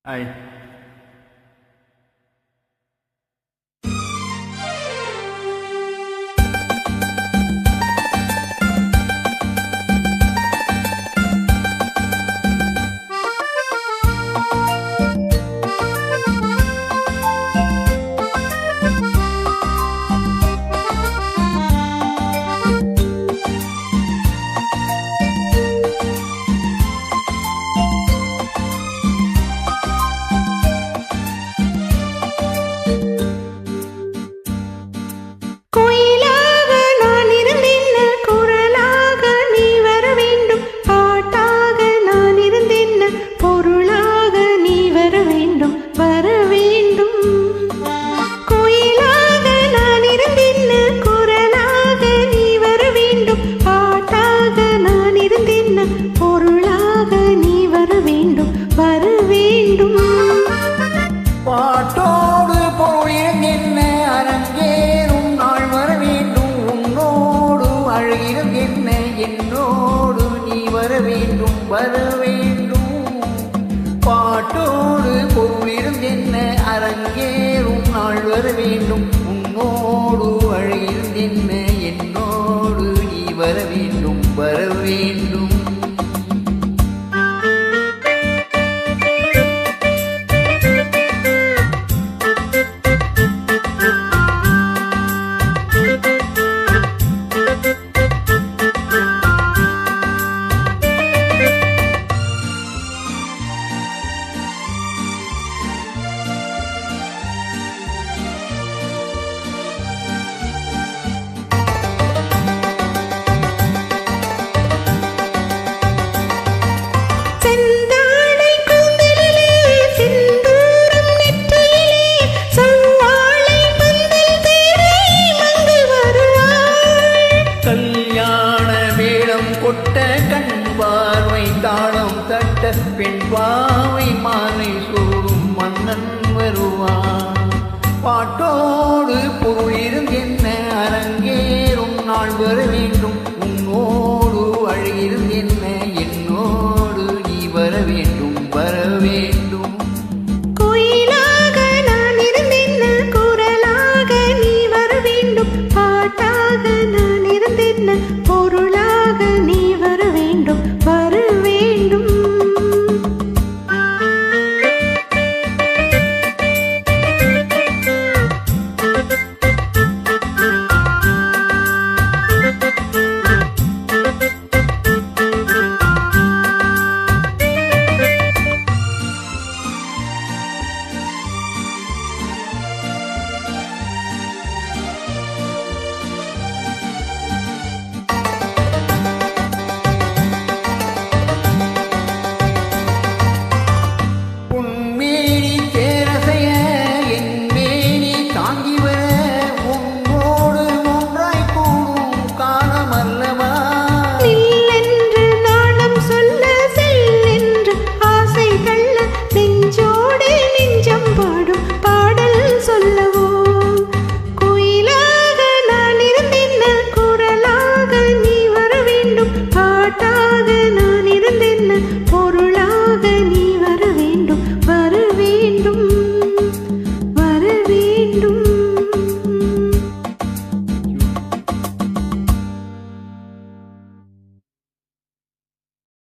Ai. பாட்டோடு பொருள் என்ன அரங்கேறும் நாள் வர வேண்டும் உன்னோடு அழகிடும் என்ன என்னோடு நீ வர வேண்டும் பாட்டோடு பொருளிடும் என்ன அரங்கேறும் நாள் வர வேண்டும் உன்னோடு அழகிடும் என்ன என்னோடு நீ வர வேண்டும் கொட்ட கண் பார்வை தாளம் தட்ட பெண் பாவை மாலை சூடும் மன்னன் வருவான் பாட்டோடு பொருள் என்ன அரங்கேறும் நாள் வர வேண்டும்